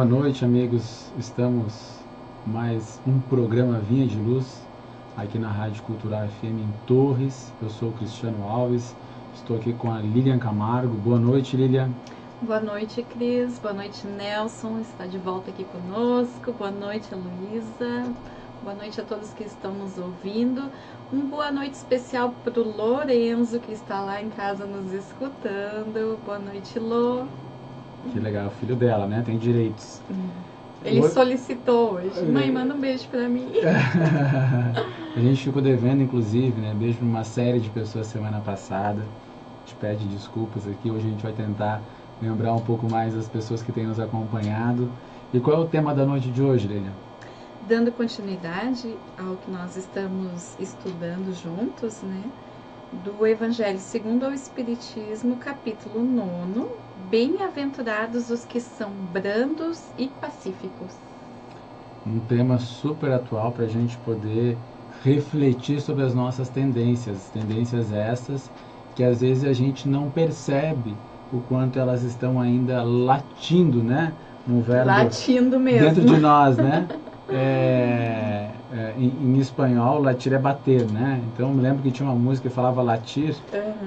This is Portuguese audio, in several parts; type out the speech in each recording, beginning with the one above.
noite, amigos. Estamos mais um programa Vinha de Luz aqui na Rádio Cultural FM em Torres. Eu sou o Cristiano Alves, estou aqui com a Lilian Camargo. Boa noite, Lilian. Boa noite, Cris. Boa noite, Nelson. Está de volta aqui conosco. Boa noite, Luísa. Boa noite a todos que estão nos ouvindo. Boa noite especial para o Lorenzo, que está lá em casa nos escutando. Boa noite, Lô. Que legal, filho dela, né? Tem direitos. Ele solicitou hoje. Mãe, manda um beijo pra mim. A gente ficou devendo, inclusive, né? Beijo para uma série de pessoas semana passada. A gente pede desculpas aqui. Hoje a gente vai tentar lembrar um pouco mais das pessoas que têm nos acompanhado. E qual é o tema da noite de hoje, Lilian? Dando continuidade ao que nós estamos estudando juntos, né? Do Evangelho segundo o Espiritismo, capítulo 9, Bem-aventurados os que são brandos e pacíficos. Um tema super atual para a gente poder refletir sobre as nossas tendências essas que às vezes a gente não percebe o quanto elas estão ainda latindo, né? No verbo latindo mesmo. Dentro de nós, né? Em espanhol, latir é bater, né? Então eu me lembro que tinha uma música que falava latir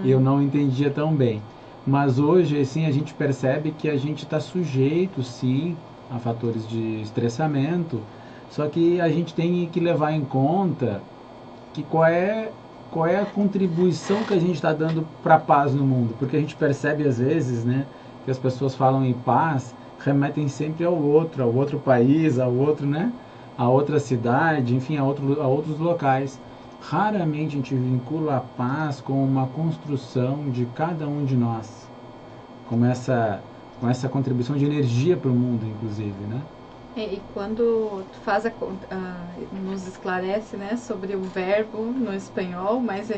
e eu não entendia tão bem. Mas hoje, assim, a gente percebe que a gente está sujeito, sim, a fatores de estressamento, só que a gente tem que levar em conta que qual é a contribuição que a gente está dando para a paz no mundo. Porque a gente percebe, às vezes, né, que as pessoas falam em paz, remetem sempre ao outro país, ao outro, né? A outra cidade, enfim, a outros locais. Raramente a gente vincula a paz com uma construção de cada um de nós, com essa contribuição de energia para o mundo, inclusive, né? E quando tu faz nos esclarece, né, sobre o verbo no espanhol, mas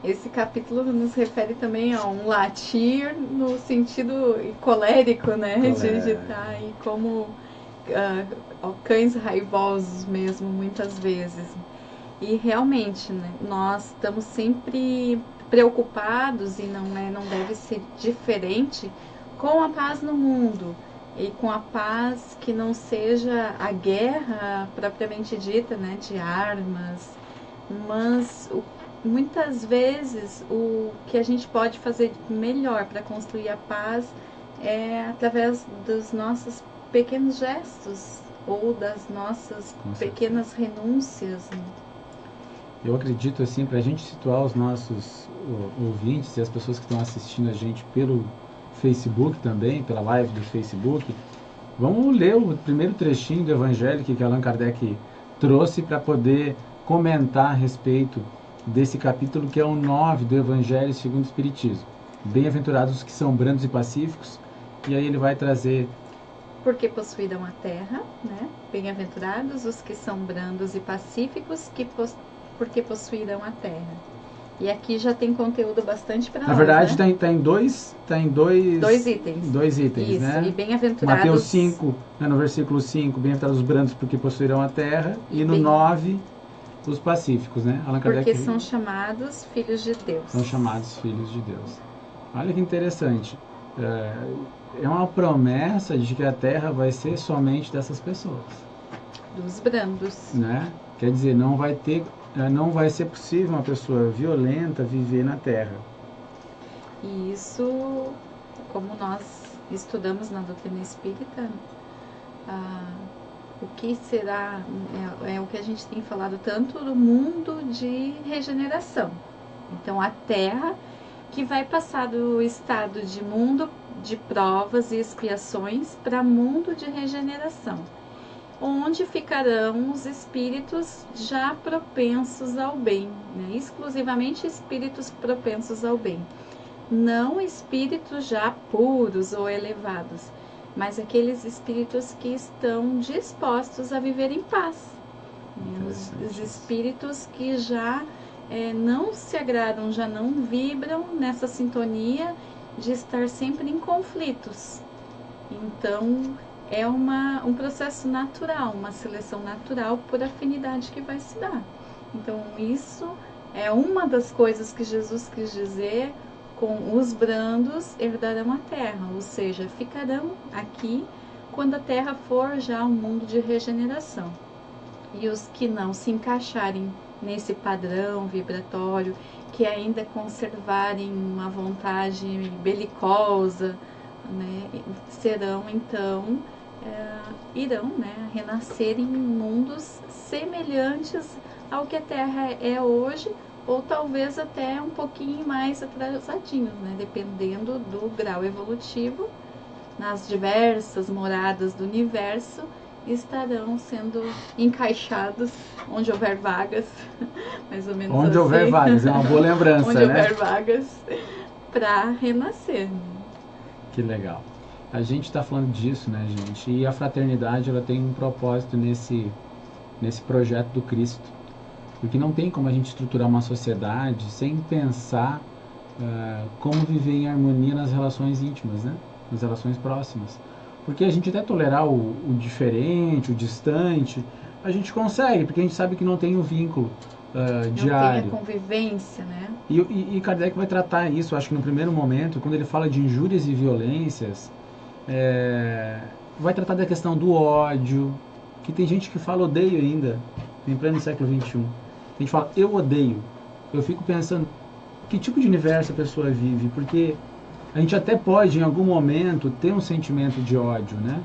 esse capítulo nos refere também a um latir no sentido colérico, né, de estar aí como cães raivosos mesmo, muitas vezes. E realmente, né, nós estamos sempre preocupados, e não deve ser diferente, com a paz no mundo. E com a paz que não seja a guerra propriamente dita, né, de armas, mas muitas vezes o que a gente pode fazer melhor para construir a paz é através dos nossos pequenos gestos ou das nossas pequenas renúncias. Né? Eu acredito, assim, para a gente situar os nossos ouvintes e as pessoas que estão assistindo a gente pelo Facebook também, pela live do Facebook, vamos ler o primeiro trechinho do Evangelho que Allan Kardec trouxe para poder comentar a respeito desse capítulo que é o 9 do Evangelho segundo o Espiritismo. Bem-aventurados os que são brandos e pacíficos, e aí ele vai trazer... Porque possuirão a terra, né? Bem-aventurados os que são brandos e pacíficos, porque possuirão a terra. E aqui já tem conteúdo bastante para nós. Na verdade, né? Tá em dois itens. Dois itens, isso, né? E bem-aventurados... Mateus 5, né, no versículo 5, bem-aventurados os brandos porque possuirão a terra. E no 9, os pacíficos, né? Allan Kardec... Porque são chamados filhos de Deus. São chamados filhos de Deus. Olha que interessante. É uma promessa de que a terra vai ser somente dessas pessoas. Dos brandos. Né? Quer dizer, não vai ser possível uma pessoa violenta viver na terra. E isso, como nós estudamos na doutrina espírita, o que será, é o que a gente tem falado tanto no mundo de regeneração. Então, a terra que vai passar do estado de mundo de provas e expiações para mundo de regeneração, onde ficarão os espíritos já propensos ao bem, né? Exclusivamente espíritos propensos ao bem, não espíritos já puros ou elevados, mas aqueles espíritos que estão dispostos a viver em paz, né? Os espíritos que já não se agradam, já não vibram nessa sintonia de estar sempre em conflitos. Então, é um processo natural, uma seleção natural por afinidade que vai se dar. Então, isso é uma das coisas que Jesus quis dizer com os brandos herdarão a terra, ou seja, ficarão aqui quando a Terra for já um mundo de regeneração. E os que não se encaixarem nesse padrão vibratório, que ainda conservarem uma vontade belicosa, né, serão então, irão, né, renascer em mundos semelhantes ao que a Terra é hoje, ou talvez até um pouquinho mais atrasadinhos, né, dependendo do grau evolutivo. Nas diversas moradas do universo estarão sendo encaixados onde houver vagas, mais ou menos onde assim. houver vagas, é uma boa lembrança, onde né? houver vagas para renascer. Que legal. A gente está falando disso, né, gente? E a fraternidade, ela tem um propósito nesse projeto do Cristo. Porque não tem como a gente estruturar uma sociedade sem pensar como viver em harmonia nas relações íntimas, né? Nas relações próximas. Porque a gente até tolerar o diferente, o distante, a gente consegue, porque a gente sabe que não tem o vínculo diário. Não tem a convivência, né? E Kardec vai tratar isso, acho que no primeiro momento, quando ele fala de injúrias e violências, vai tratar da questão do ódio, que tem gente que fala odeio ainda, em pleno século XXI. A gente fala, eu odeio. Eu fico pensando, que tipo de universo a pessoa vive? Porque a gente até pode, em algum momento, ter um sentimento de ódio, né?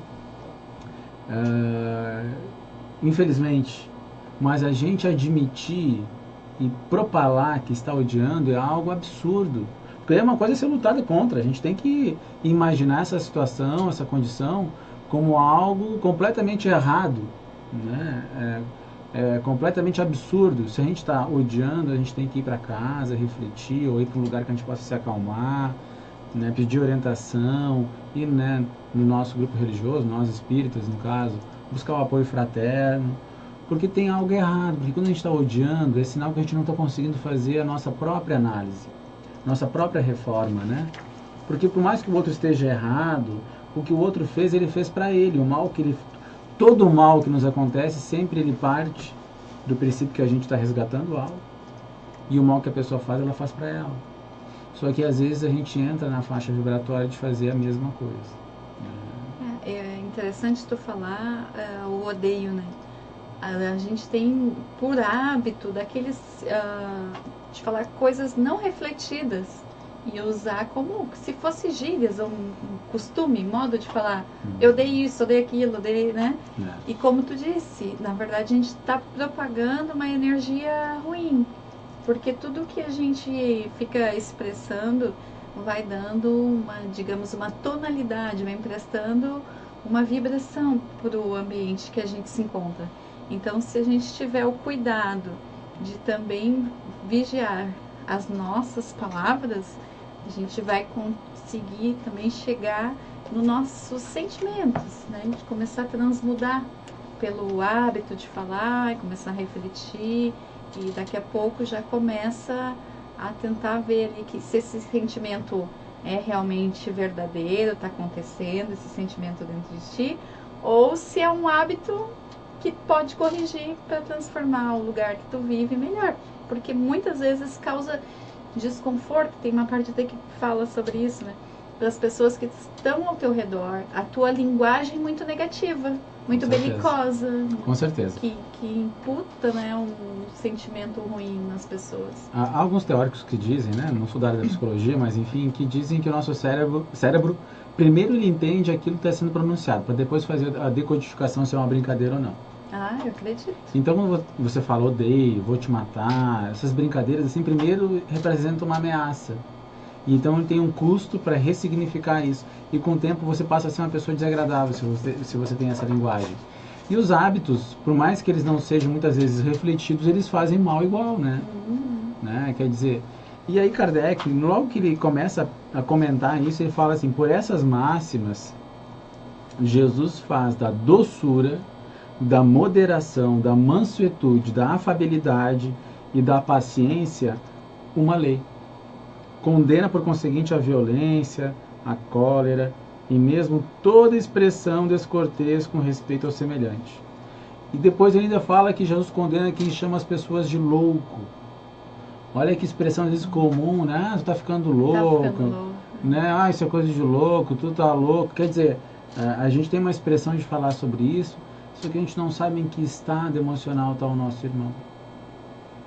Infelizmente. Mas a gente admitir e propalar que está odiando é algo absurdo. Porque uma coisa é ser lutada contra. A gente tem que imaginar essa situação, essa condição, como algo completamente errado, né? Completamente absurdo. Se a gente está odiando, a gente tem que ir para casa, refletir, ou ir para um lugar que a gente possa se acalmar, né, pedir orientação, ir, né, no nosso grupo religioso, nós espíritas no caso, buscar o apoio fraterno, porque tem algo errado. Porque quando a gente está odiando, é sinal que a gente não está conseguindo fazer a nossa própria análise, nossa própria reforma, né? Porque por mais que o outro esteja errado, o que o outro fez, ele fez para ele. O mal que ele, todo o mal que nos acontece, sempre ele parte do princípio que a gente está resgatando algo. E o mal que a pessoa faz, ela faz para ela. Só que às vezes a gente entra na faixa vibratória de fazer a mesma coisa. É interessante tu falar o odeio, né? A gente tem por hábito daqueles de falar coisas não refletidas e usar como se fosse gírias, um costume, modo de falar. Eu odeio isso, odeio aquilo, odeio, né? E como tu disse, na verdade a gente está propagando uma energia ruim. Porque tudo que a gente fica expressando vai dando digamos, uma tonalidade, vai emprestando uma vibração para o ambiente que a gente se encontra. Então, se a gente tiver o cuidado de também vigiar as nossas palavras, a gente vai conseguir também chegar nos nossos sentimentos, né? A gente começar a transmudar pelo hábito de falar e começar a refletir. E daqui a pouco já começa a tentar ver ali que se esse sentimento é realmente verdadeiro, está acontecendo esse sentimento dentro de ti, ou se é um hábito que pode corrigir para transformar o lugar que tu vive melhor. Porque muitas vezes causa desconforto, tem uma parte até que fala sobre isso, né? Para as pessoas que estão ao teu redor, a tua linguagem muito negativa, muito belicosa. Com certeza. Que imputa, né, um sentimento ruim nas pessoas. Há alguns teóricos que dizem, né, não sou da área da psicologia, mas enfim, que dizem que o nosso cérebro primeiro ele entende aquilo que está sendo pronunciado, para depois fazer a decodificação se é uma brincadeira ou não. Ah, eu acredito. Então quando você fala odeio, vou te matar, essas brincadeiras assim, primeiro representam uma ameaça. E então ele tem um custo para ressignificar isso. E com o tempo você passa a ser uma pessoa desagradável se você tem essa linguagem. E os hábitos, por mais que eles não sejam muitas vezes refletidos, eles fazem mal igual, né? Né? Quer dizer, e aí Kardec, logo que ele começa a comentar isso, ele fala assim, por essas máximas, Jesus faz da doçura, da moderação, da mansuetude, da afabilidade e da paciência uma lei. Condena, por conseguinte, a violência, a cólera e mesmo toda expressão descortês com respeito ao semelhante. E depois ele ainda fala que Jesus condena quem chama as pessoas de louco. Olha que expressão às vezes comum, né? Ah, tu tá ficando louco, né? Ah, isso é coisa de louco, tu tá louco. Quer dizer, A gente tem uma expressão de falar sobre isso, só que a gente não sabe em que estado emocional está o nosso irmão.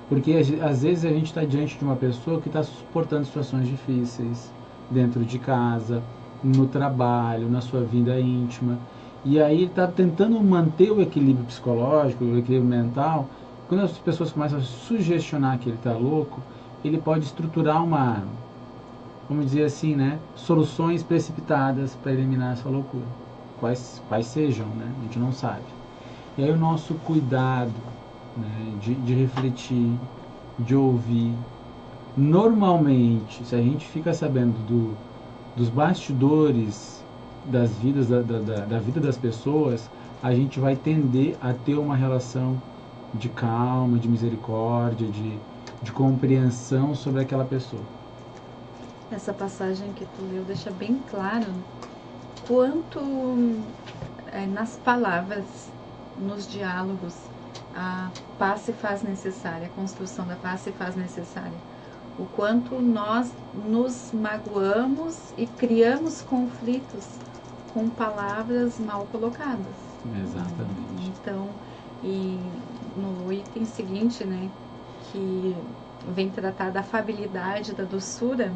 Porque às vezes a gente está diante de uma pessoa que está suportando situações difíceis, dentro de casa, no trabalho, na sua vida íntima. E aí ele está tentando manter o equilíbrio psicológico, o equilíbrio mental. Quando as pessoas começam a sugestionar que ele está louco, ele pode estruturar uma, vamos dizer assim, né, soluções precipitadas para eliminar essa loucura. Quais sejam, né? A gente não sabe. E aí o nosso cuidado, né, de refletir, de ouvir. Normalmente, se a gente fica sabendo dos bastidores das vidas da vida das pessoas, a gente vai tender a ter uma relação de calma, de misericórdia, de compreensão sobre aquela pessoa. Essa passagem que tu leu deixa bem claro quanto nas palavras, nos diálogos, a paz se faz necessária, a construção da paz se faz necessária. O quanto nós nos magoamos e criamos conflitos com palavras mal colocadas. Exatamente. Então, e no item seguinte, né, que vem tratar da afabilidade, da doçura,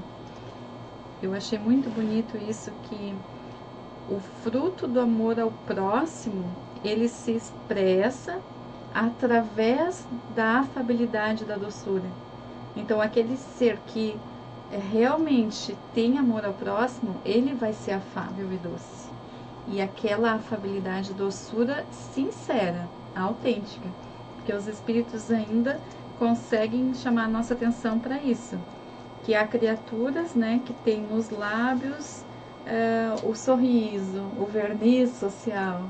eu achei muito bonito isso, que o fruto do amor ao próximo, ele se expressa através da afabilidade, da doçura. Então, aquele ser que realmente tem amor ao próximo, ele vai ser afável e doce. E aquela afabilidade, doçura sincera, autêntica. Porque os espíritos ainda conseguem chamar a nossa atenção para isso. Que há criaturas, né, que têm nos lábios o sorriso, o verniz social,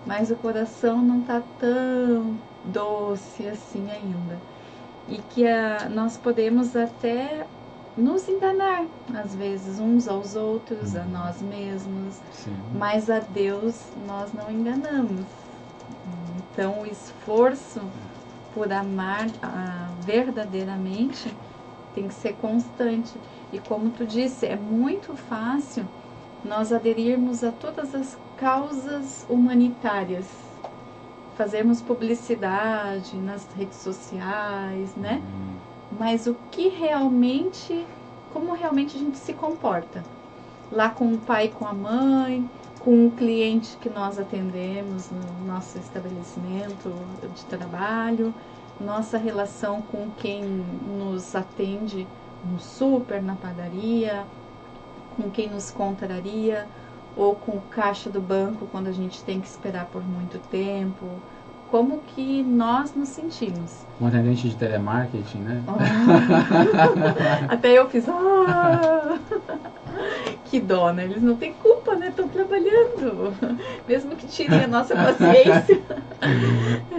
mas o coração não está tão doce assim ainda. E que nós podemos até nos enganar, às vezes, uns aos outros, a nós mesmos. Sim. Mas a Deus nós não enganamos. Então, o esforço por amar verdadeiramente tem que ser constante. E como tu disse, é muito fácil nós aderirmos a todas as causas humanitárias. Fazemos publicidade nas redes sociais, né? Mas o que realmente, como realmente a gente se comporta? Lá com o pai e com a mãe, com o cliente que nós atendemos no nosso estabelecimento de trabalho, nossa relação com quem nos atende no super, na padaria, com quem nos contraria, ou com o caixa do banco quando a gente tem que esperar por muito tempo. Como que nós nos sentimos? Um atendente de telemarketing, né? Até eu fiz... Que dó, né? Eles não têm culpa, né? Estão trabalhando. Mesmo que tirem a nossa paciência.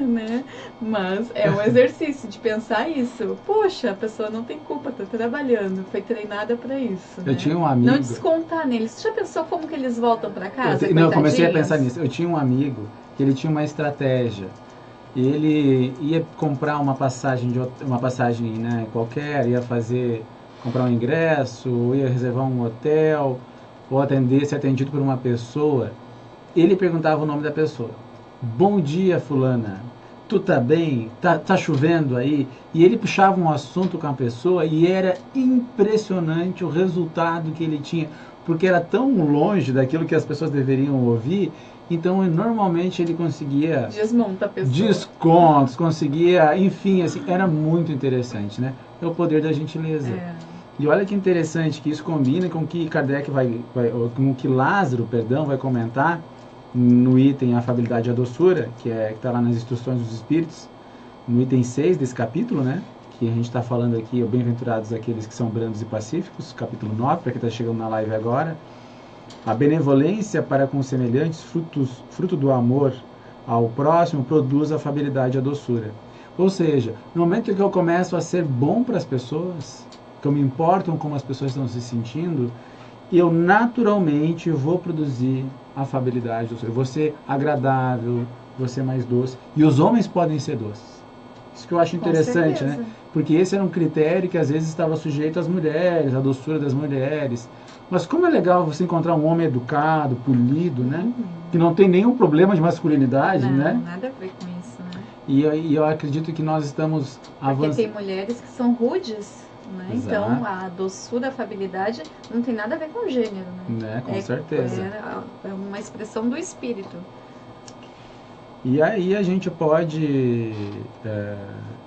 Né? Mas é um exercício de pensar isso. Poxa, a pessoa não tem culpa, está trabalhando. Foi treinada para isso. Eu tinha um amigo... Não descontar neles. Você já pensou como que eles voltam para casa? Não, eu comecei a pensar nisso. Eu tinha um amigo que ele tinha uma estratégia. E ele ia comprar uma passagem, né, qualquer, ia comprar um ingresso, ou ia reservar um hotel, ou ser atendido por uma pessoa. Ele perguntava o nome da pessoa. Bom dia, fulana. Tu tá bem? Tá chovendo aí? E ele puxava um assunto com a pessoa e era impressionante o resultado que ele tinha, porque era tão longe daquilo que as pessoas deveriam ouvir. Então, normalmente ele conseguia... Desmonta a pessoa. Descontos, conseguia... Enfim, assim, era muito interessante, né? É o poder da gentileza. E olha que interessante que isso combina com o que Kardec com o que Lázaro, vai comentar no item Afabilidade e a Doçura, que está lá nas Instruções dos Espíritos, no item 6 desse capítulo, né? Que a gente está falando aqui, bem-aventurados aqueles que são brandos e pacíficos, capítulo 9, para quem está chegando na live agora. A benevolência para com os semelhantes, fruto do amor ao próximo, produz a afabilidade e a doçura. Ou seja, no momento que eu começo a ser bom para as pessoas, que eu me importo com como as pessoas estão se sentindo, eu naturalmente vou produzir afabilidade, doçura. Eu vou ser agradável, vou ser mais doce. E os homens podem ser doces. Isso que eu acho interessante, né? Porque esse era um critério que às vezes estava sujeito às mulheres, à doçura das mulheres. Mas como é legal você encontrar um homem educado, polido, né? Que não tem nenhum problema de masculinidade, não, né? Nada a ver com isso, né? E eu acredito que nós estamos Porque tem mulheres que são rudes, né? Exato. Então a doçura, a afabilidade não tem nada a ver com gênero, né? Com certeza. É uma expressão do espírito. E aí a gente pode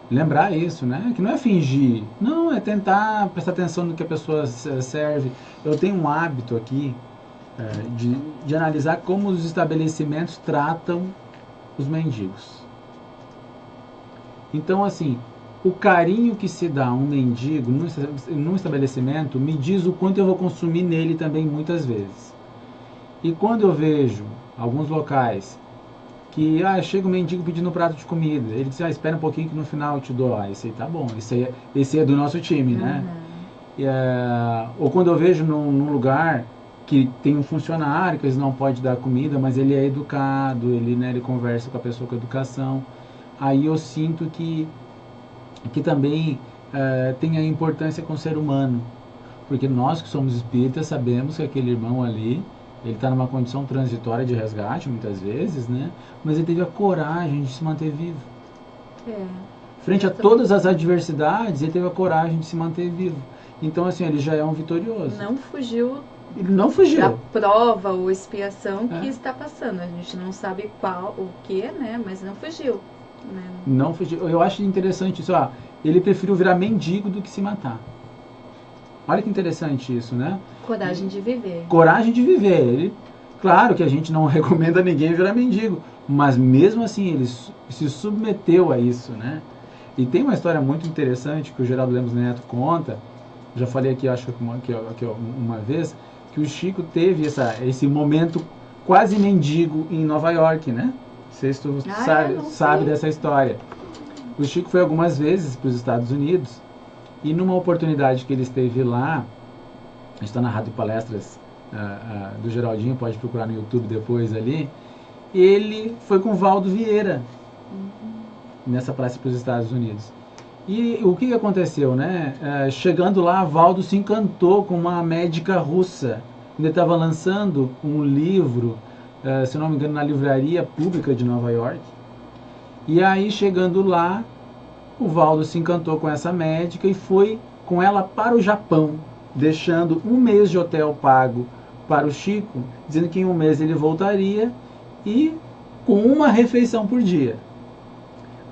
lembrar isso, né? Que não é fingir, não, é tentar prestar atenção no que a pessoa serve. Eu tenho um hábito aqui de analisar como os estabelecimentos tratam os mendigos. Então, assim, o carinho que se dá a um mendigo num estabelecimento me diz o quanto eu vou consumir nele também muitas vezes. E quando eu vejo alguns locais que chega um mendigo pedindo um prato de comida, ele diz, espera um pouquinho que no final eu te dou. Esse aí tá bom, esse é do nosso time, né? Ou quando eu vejo num lugar que tem um funcionário que eles não podem dar comida, mas ele é educado, ele conversa com a pessoa com educação, aí eu sinto que também tem a importância com o ser humano, porque nós que somos espíritas sabemos que aquele irmão ali, ele está numa condição transitória de resgate muitas vezes, né? Mas ele teve a coragem de se manter vivo. Frente a todas as adversidades, ele teve a coragem de se manter vivo. Então, assim, ele já é um vitorioso. Não fugiu. Ele não fugiu da prova ou expiação que está passando. A gente não sabe o que, né? Mas não fugiu. Né? Não fugiu. Eu acho interessante isso. Ele preferiu virar mendigo do que se matar. Olha que interessante isso, né? Coragem de viver. Coragem de viver. Claro que a gente não recomenda ninguém virar mendigo, mas mesmo assim ele se submeteu a isso, né? E tem uma história muito interessante que o Geraldo Lemos Neto conta, já falei aqui, acho que uma vez, que o Chico teve esse momento quase mendigo em Nova York, né? Não sei se tu sabe dessa história. O Chico foi algumas vezes para os Estados Unidos e numa oportunidade que ele esteve lá, está na Rádio Palestras do Geraldinho, pode procurar no YouTube depois ali, ele foi com o Valdo Vieira nessa palestra para os Estados Unidos. E o que aconteceu, né? Chegando lá, Valdo se encantou com uma médica russa. Ele estava lançando um livro, se não me engano, na livraria pública de Nova York. E aí, chegando lá, o Valdo se encantou com essa médica e foi com ela para o Japão, deixando 1 mês de hotel pago para o Chico, dizendo que em 1 mês ele voltaria e com uma refeição por dia.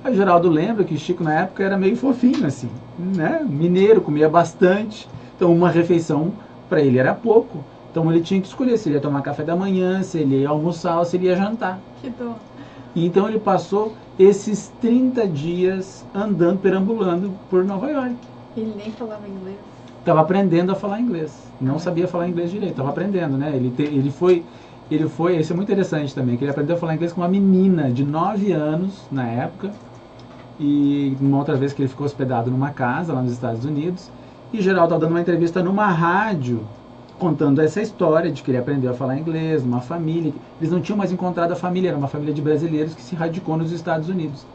O Geraldo lembra que o Chico na época era meio fofinho assim, né? Mineiro, comia bastante, então uma refeição para ele era pouco. Então ele tinha que escolher se ele ia tomar café da manhã, se ele ia almoçar ou se ele ia jantar. Que dó. E então ele passou esses 30 dias andando, perambulando por Nova York. Ele nem falava inglês. Estava aprendendo a falar inglês. Não sabia falar inglês direito, estava aprendendo, né? Ele foi, isso é muito interessante também, que ele aprendeu a falar inglês com uma menina de 9 anos na época. E uma outra vez que ele ficou hospedado numa casa lá nos Estados Unidos. E Geraldo estava dando uma entrevista numa rádio, contando essa história de que ele aprendeu a falar inglês, uma família. Eles não tinham mais encontrado a família, era uma família de brasileiros que se radicou nos Estados Unidos.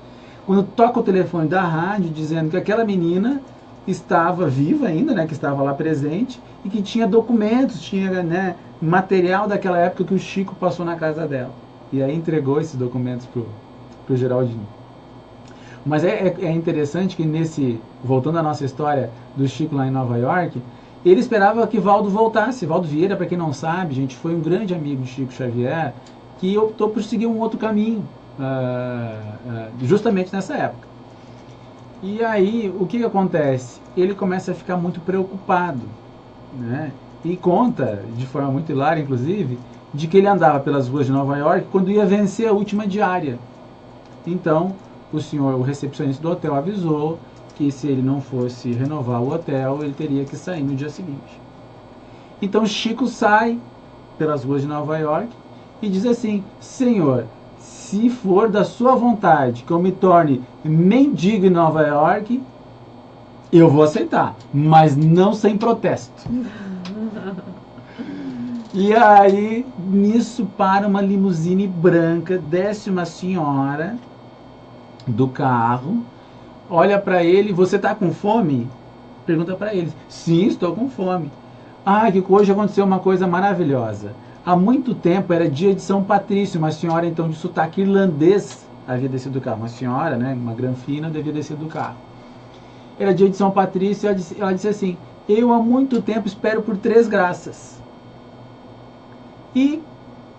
Quando toca o telefone da rádio dizendo que aquela menina estava viva ainda, né, que estava lá presente e que tinha documentos, tinha, né, material daquela época que o Chico passou na casa dela. E aí entregou esses documentos pro Geraldinho. Mas é interessante que voltando à nossa história do Chico lá em Nova York, ele esperava que Valdo voltasse. Valdo Vieira, para quem não sabe, gente, foi um grande amigo de Chico Xavier que optou por seguir um outro caminho, justamente nessa época. E aí, o que acontece? Ele começa a ficar muito preocupado, né? E conta, de forma muito hilária, inclusive, de que ele andava pelas ruas de Nova York quando ia vencer a última diária. Então, o recepcionista do hotel avisou que se ele não fosse renovar o hotel, ele teria que sair no dia seguinte. Então Chico sai pelas ruas de Nova York e diz assim: Senhor, se for da sua vontade que eu me torne mendigo em Nova York, eu vou aceitar, mas não sem protesto. E aí, nisso, para uma limusine branca, desce uma senhora do carro, olha para ele: você tá com fome? Pergunta para ele. Sim, estou com fome. que hoje aconteceu uma coisa maravilhosa. Há muito tempo era dia de São Patrício, uma senhora então de sotaque irlandês havia descido do carro. Uma senhora, né, uma granfina, devia descer do carro. Era dia de São Patrício e ela disse assim: eu há muito tempo espero por 3 graças. E,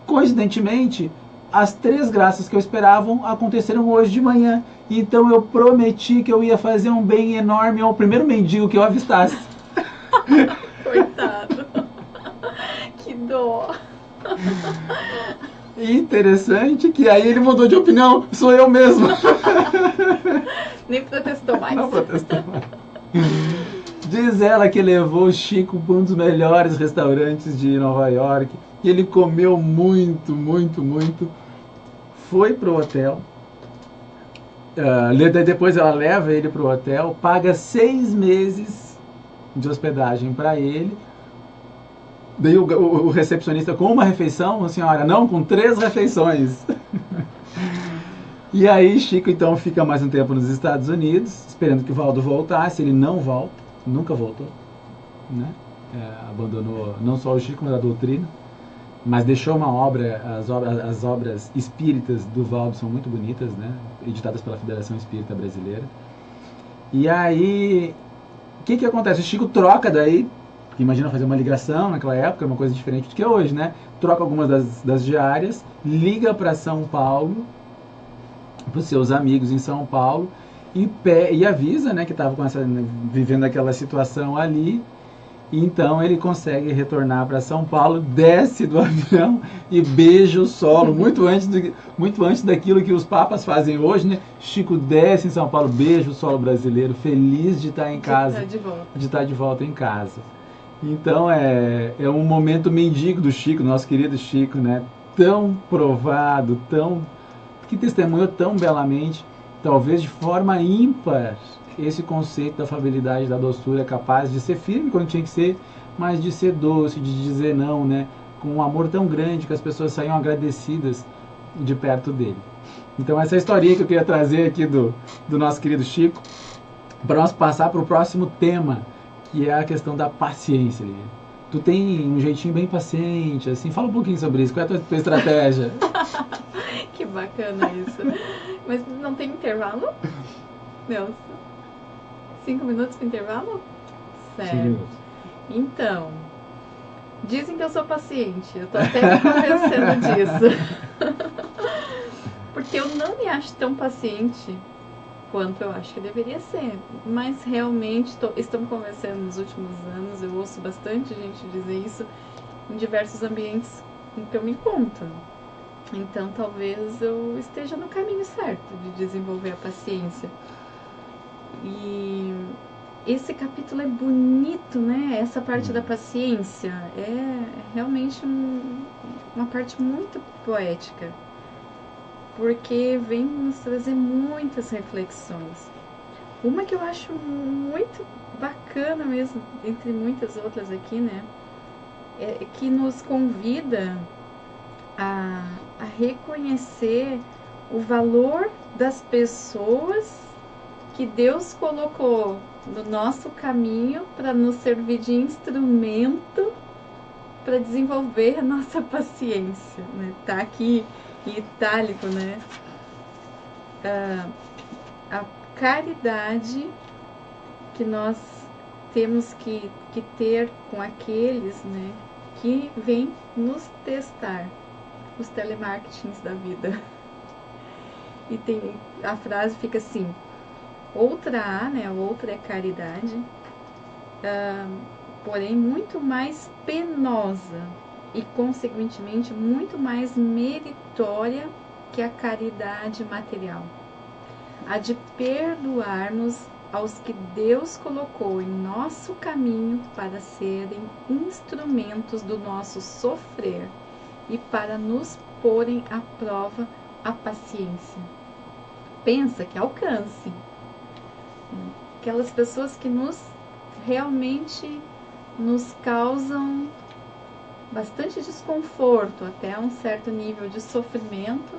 coincidentemente, as 3 graças que eu esperava aconteceram hoje de manhã. Então eu prometi que eu ia fazer um bem enorme ao primeiro mendigo que eu avistasse. Coitado. Que dó. Interessante que aí ele mudou de opinião, sou eu mesmo. Nem protestou mais. Não protestou mais. Diz ela que levou o Chico para um dos melhores restaurantes de Nova York. E ele comeu muito, muito, muito. Foi pro hotel. Depois ela leva ele pro hotel, paga 6 meses de hospedagem para ele. Daí o recepcionista, com uma refeição, a senhora, não, com 3 refeições. E aí Chico então fica mais um tempo nos Estados Unidos, esperando que Valdo voltasse. Ele não volta, nunca voltou, né? Abandonou não só o Chico, mas a doutrina. Mas deixou uma obra, as obras espíritas do Valdo são muito bonitas, né? Editadas pela Federação Espírita Brasileira. E aí, o que acontece? O Chico troca daí, porque imagina fazer uma ligação naquela época, uma coisa diferente do que é hoje, né? Troca algumas das diárias, liga para São Paulo, para os seus amigos em São Paulo, e avisa, né, que estava vivendo aquela situação ali. Então ele consegue retornar para São Paulo, desce do avião e beija o solo, muito antes daquilo que os papas fazem hoje, né? Chico desce em São Paulo, beija o solo brasileiro, feliz de estar em casa, de estar de volta em casa. Então é um momento mendigo do Chico, nosso querido Chico, né? Tão provado, que testemunhou tão belamente, talvez de forma ímpar, esse conceito da afabilidade, da doçura, capaz de ser firme quando tinha que ser, mas de ser doce, de dizer não, né? Com um amor tão grande que as pessoas saíam agradecidas de perto dele. Então essa historinha que eu queria trazer aqui do nosso querido Chico, para nós passar para o próximo tema, que é a questão da paciência, Lívia. Tu tem um jeitinho bem paciente, assim, fala um pouquinho sobre isso, qual é a tua estratégia? Que bacana isso. Mas não tem intervalo? Nelson? 5 minutos para intervalo? Certo. 5 minutos. Então, dizem que eu sou paciente. Eu tô até me convencendo disso. Porque eu não me acho tão paciente quanto eu acho que deveria ser. Mas realmente estou me convencendo nos últimos anos. Eu ouço bastante gente dizer isso em diversos ambientes em que eu me encontro. Então talvez eu esteja no caminho certo de desenvolver a paciência. E esse capítulo é bonito, né? Essa parte da paciência é realmente uma parte muito poética, porque vem nos trazer muitas reflexões. Uma que eu acho muito bacana mesmo, entre muitas outras aqui, né? É que nos convida a reconhecer o valor das pessoas que Deus colocou no nosso caminho para nos servir de instrumento para desenvolver a nossa paciência, né? Tá aqui em itálico, né? A caridade que nós temos que ter com aqueles, né, que vêm nos testar, os telemarketings da vida. E a frase fica assim: outra há, né? Outra é caridade, porém muito mais penosa e, consequentemente, muito mais meritória que a caridade material. A de perdoarmos aos que Deus colocou em nosso caminho para serem instrumentos do nosso sofrer e para nos porem à prova a paciência. Pensa que alcance. Aquelas pessoas que realmente nos causam bastante desconforto, até um certo nível de sofrimento,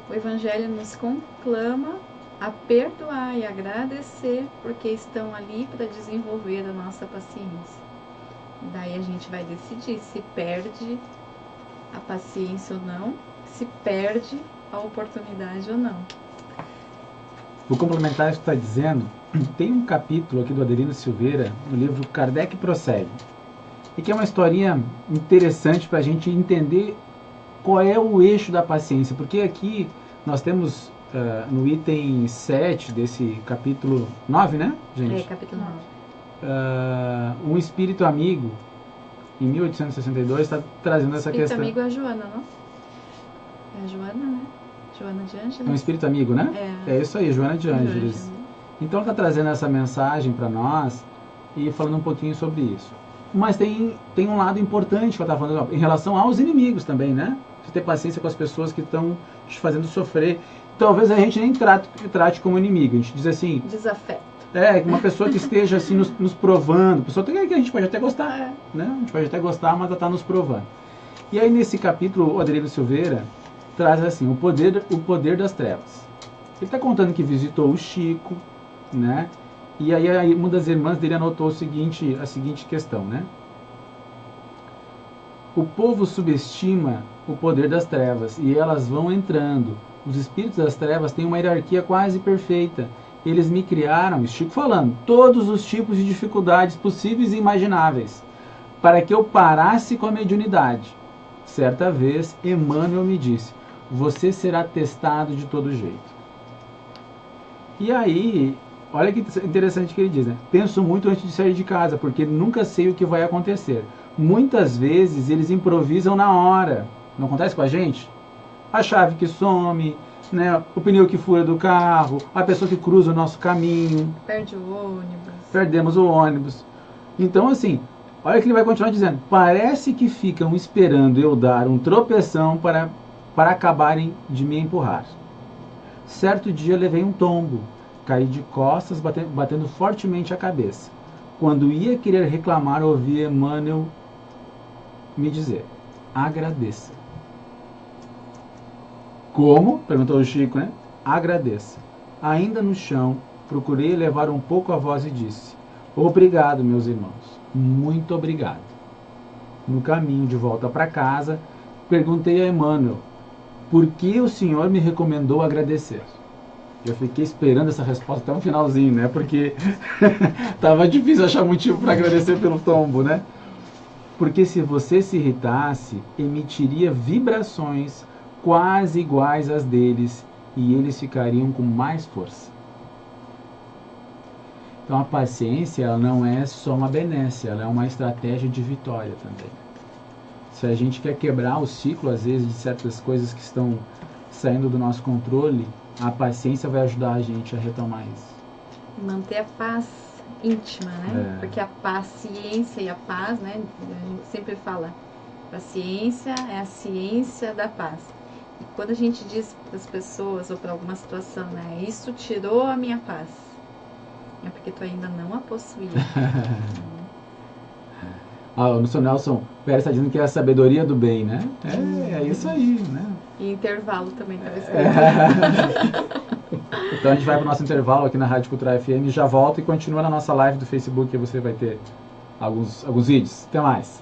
o Evangelho nos conclama a perdoar e agradecer, porque estão ali para desenvolver a nossa paciência. Daí a gente vai decidir se perde a paciência ou não, se perde a oportunidade ou não. Vou complementar isso que está dizendo. Tem um capítulo aqui do Adelino Silveira, no livro Kardec Prossegue, e que é uma historinha interessante para a gente entender qual é o eixo da paciência, porque aqui nós temos no item 7 desse capítulo 9, né, gente? Capítulo 9. Um espírito amigo, em 1862, está trazendo essa questão. Espírito amigo é a Joana, não? É a Joana, né? Joana de Ângeles. É um espírito amigo, né? É isso aí, Joana de Ângeles. Então está trazendo essa mensagem para nós e falando um pouquinho sobre isso. Mas tem um lado importante que eu estava falando em relação aos inimigos também, né? Você ter paciência com as pessoas que estão te fazendo sofrer. Talvez a gente nem trate como inimigo. A gente diz assim... Desafeto. Uma pessoa que esteja assim nos provando. Pessoa que a gente pode até gostar, né? A gente pode até gostar, mas ela está nos provando. E aí nesse capítulo, o Adelino Silveira traz assim, o poder das trevas. Ele está contando que visitou o Chico, né? E aí uma das irmãs dele anotou a seguinte questão, né? O povo subestima o poder das trevas e elas vão entrando. Os espíritos das trevas têm uma hierarquia quase perfeita. Eles me criaram, Chico falando, todos os tipos de dificuldades possíveis e imagináveis, para que eu parasse com a mediunidade. Certa vez, Emmanuel me disse, você será testado de todo jeito. E aí, olha que interessante que ele diz, né? Penso muito antes de sair de casa, porque nunca sei o que vai acontecer. Muitas vezes eles improvisam na hora. Não acontece com a gente? A chave que some, né? O pneu que fura do carro, a pessoa que cruza o nosso caminho. Perde o ônibus. Perdemos o ônibus. Então, assim, olha que ele vai continuar dizendo. Parece que ficam esperando eu dar um tropeção para acabarem de me empurrar. Certo dia levei um tombo. Caí de costas, batendo fortemente a cabeça. Quando ia querer reclamar, ouvi Emmanuel me dizer, agradeça. Como? Perguntou o Chico, né? Agradeça. Ainda no chão, procurei elevar um pouco a voz e disse, obrigado, meus irmãos. Muito obrigado. No caminho de volta para casa, perguntei a Emmanuel, por que o senhor me recomendou agradecer? Eu fiquei esperando essa resposta até o finalzinho, né? Porque estava difícil achar motivo para agradecer pelo tombo, né? Porque se você se irritasse, emitiria vibrações quase iguais às deles e eles ficariam com mais força. Então a paciência ela não é só uma benesse, ela é uma estratégia de vitória também. Se a gente quer quebrar o ciclo, às vezes, de certas coisas que estão saindo do nosso controle, a paciência vai ajudar a gente a retomar isso. Manter a paz íntima, né? Porque a paciência e a paz, né? A gente sempre fala, paciência é a ciência da paz. E quando a gente diz para as pessoas ou para alguma situação, né? Isso tirou a minha paz. É porque tu ainda não a possuía. O Sr. Nelson Pérez está dizendo que é a sabedoria do bem, né? É isso aí, né? E intervalo também estava escrito. Então a gente vai para o nosso intervalo aqui na Rádio Cultural FM, já volta e continua na nossa live do Facebook, que você vai ter alguns vídeos. Até mais!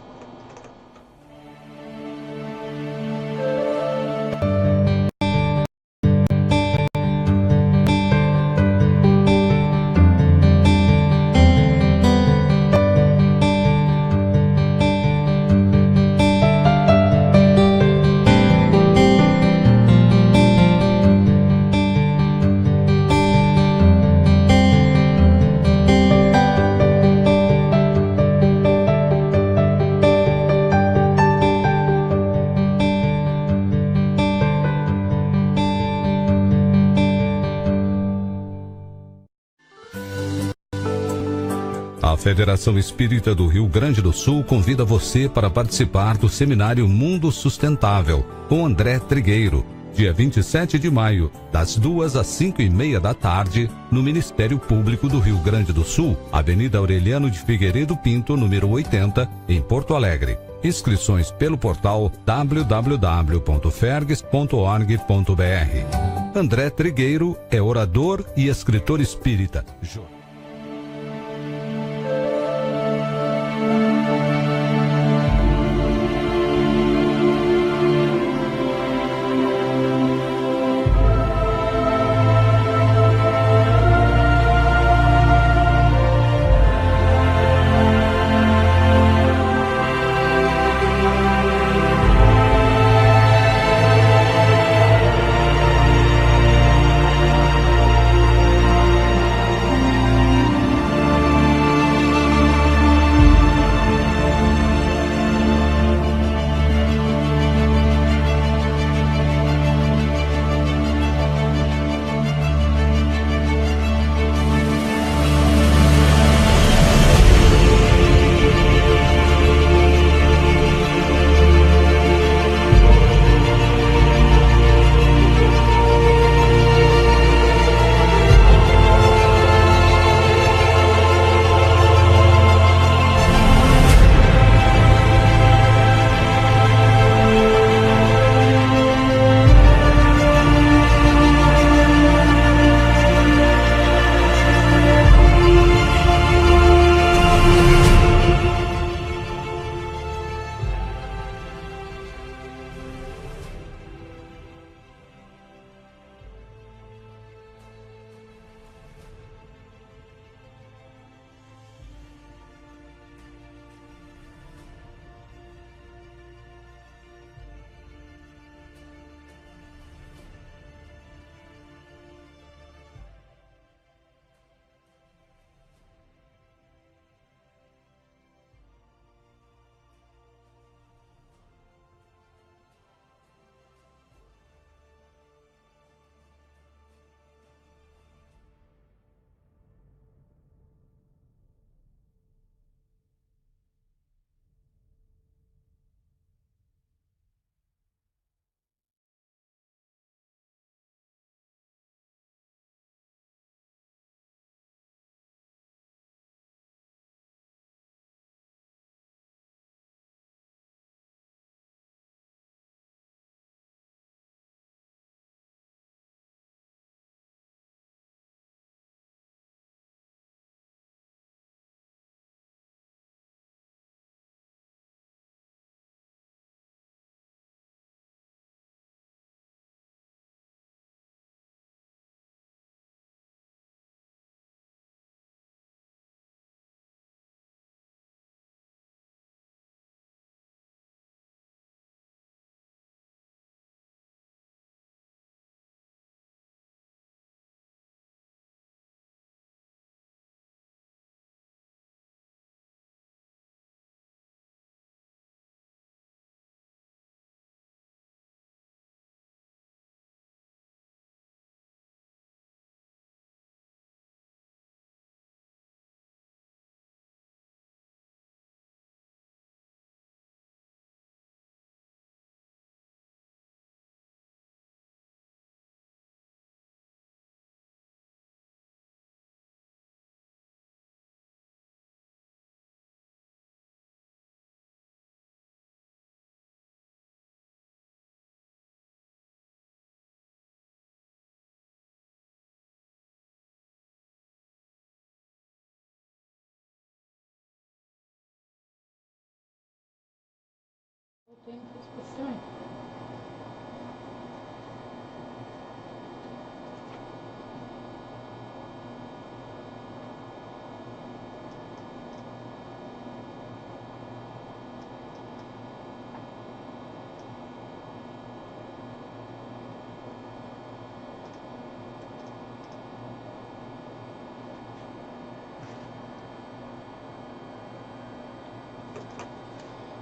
A Federação Espírita do Rio Grande do Sul convida você para participar do seminário Mundo Sustentável, com André Trigueiro, dia 27 de maio, das 2 às 5:30 da tarde, no Ministério Público do Rio Grande do Sul, Avenida Aureliano de Figueiredo Pinto, número 80, em Porto Alegre. Inscrições pelo portal www.fergs.org.br. André Trigueiro é orador e escritor espírita.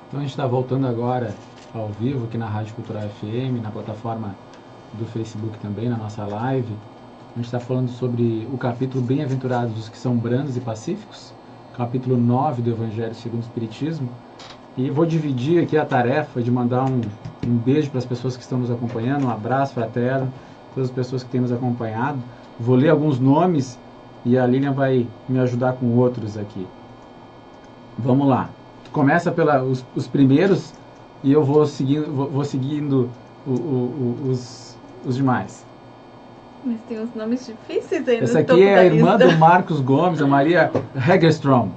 Então a gente está voltando agora ao vivo aqui na Rádio Cultural FM, na plataforma do Facebook também, na nossa live. A gente está falando sobre o capítulo Bem-aventurados os que são brandos e pacíficos, capítulo 9 do Evangelho segundo o Espiritismo. E vou dividir aqui a tarefa de mandar um beijo para as pessoas que estão nos acompanhando, um abraço fraterno, todas as pessoas que têm nos acompanhado. Vou ler alguns nomes e a Lilian vai me ajudar com outros aqui. Vamos lá. Começa pelos os primeiros e eu vou seguindo os demais. Mas tem uns nomes difíceis aí. Essa aqui é a irmã do Marcos Gomes, a Maria Hegerstrom,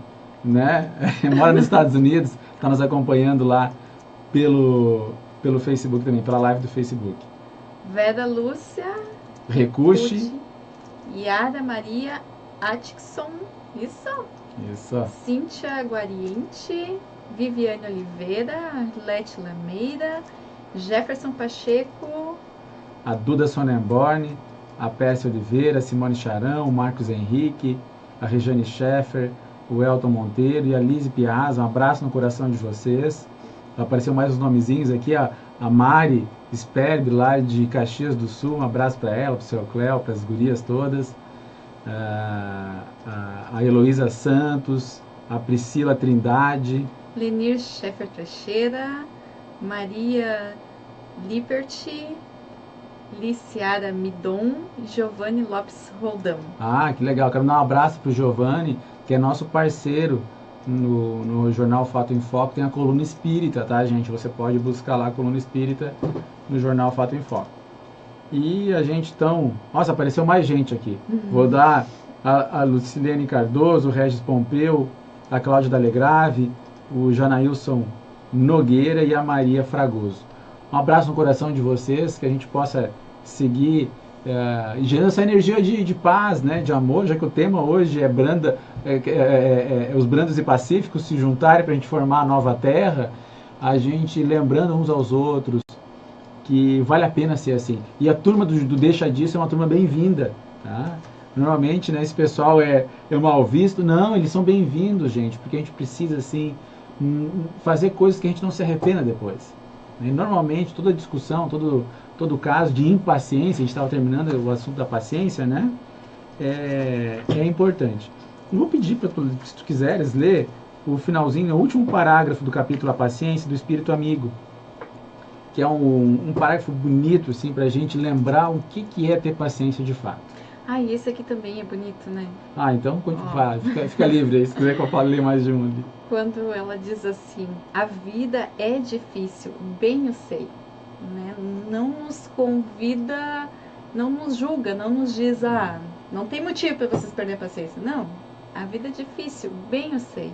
né? Mora nos Estados Unidos, está nos acompanhando lá pelo Facebook também, pela live do Facebook. Vera Lúcia Recuche. Yara Maria Atkinson, isso? Cíntia Guariente, Viviane Oliveira, Leti Lameira, Jefferson Pacheco, a Duda Sonnenborn, a Pérsia Oliveira, Simone Charão, o Marcos Henrique, a Regiane Scheffer, o Elton Monteiro e a Lise Piazza. Um abraço no coração de vocês. Apareceu mais uns nomezinhos aqui, a Mari Sperb, lá de Caxias do Sul. Um abraço para ela, para o seu Cléo, para as gurias todas. A Heloísa Santos, a Priscila Trindade, Lenir Scheffer Teixeira, Maria Liberty, Liciara Midon e Giovanni Lopes Roldão. Que legal, quero dar um abraço para o Giovanni, que é nosso parceiro no Jornal Fato em Foco. Tem a coluna espírita, tá, gente? Você pode buscar lá a coluna espírita no Jornal Fato em Foco. E a gente Nossa, apareceu mais gente aqui. Vou dar a Lucilene Cardoso, o Regis Pompeu, a Cláudia D'Alegrave, o Janailson Nogueira e a Maria Fragoso. Um abraço no coração de vocês, que a gente possa seguir gerando essa energia de paz, né, de amor, já que o tema hoje é os brandos e pacíficos se juntarem para a gente formar a nova terra, a gente lembrando uns aos outros que vale a pena ser assim. E a turma do Deixa Disso é uma turma bem-vinda, tá? Normalmente, né, esse pessoal é mal visto. Não, eles são bem-vindos, gente, porque a gente precisa, assim, fazer coisas que a gente não se arrependa depois. E, normalmente, toda discussão, todo caso de impaciência, a gente estava terminando o assunto da paciência, né, é importante. Eu vou pedir para tu, se tu quiseres, ler o finalzinho, o último parágrafo do capítulo A Paciência, do Espírito Amigo, que é um parágrafo bonito, assim, para a gente lembrar o que é ter paciência de fato. E esse aqui também é bonito, né? Então fica livre aí, se quiser que eu fale ler mais de um ali. Quando ela diz assim, a vida é difícil, bem eu sei, né? Não nos convida, não nos julga, não nos diz, não tem motivo para vocês perderem a paciência. Não, a vida é difícil, bem eu sei.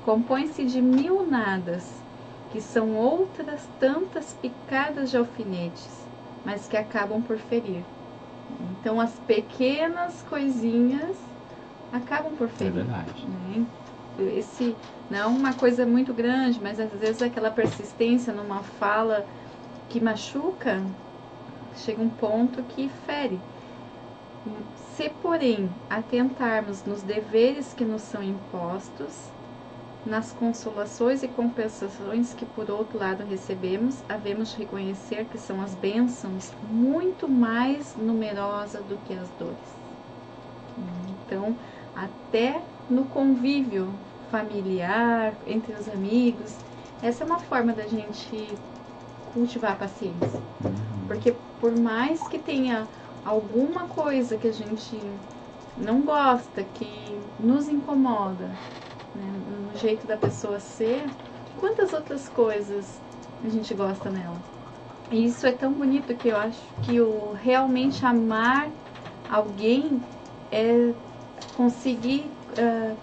Compõe-se de mil nadas, que são outras tantas picadas de alfinetes, mas que acabam por ferir. Então, as pequenas coisinhas acabam por ferir. É verdade. Né? Esse não é uma coisa muito grande, mas às vezes aquela persistência numa fala que machuca, chega um ponto que fere. Se, porém, atentarmos nos deveres que nos são impostos, nas consolações e compensações que por outro lado recebemos, havemos de reconhecer que são as bênçãos muito mais numerosas do que as dores. Então, até no convívio familiar, entre os amigos, essa é uma forma da gente cultivar a paciência. Porque por mais que tenha alguma coisa que a gente não gosta, que nos incomoda, né, no jeito da pessoa ser, quantas outras coisas a gente gosta nela. E isso é tão bonito que eu acho que o realmente amar alguém é conseguir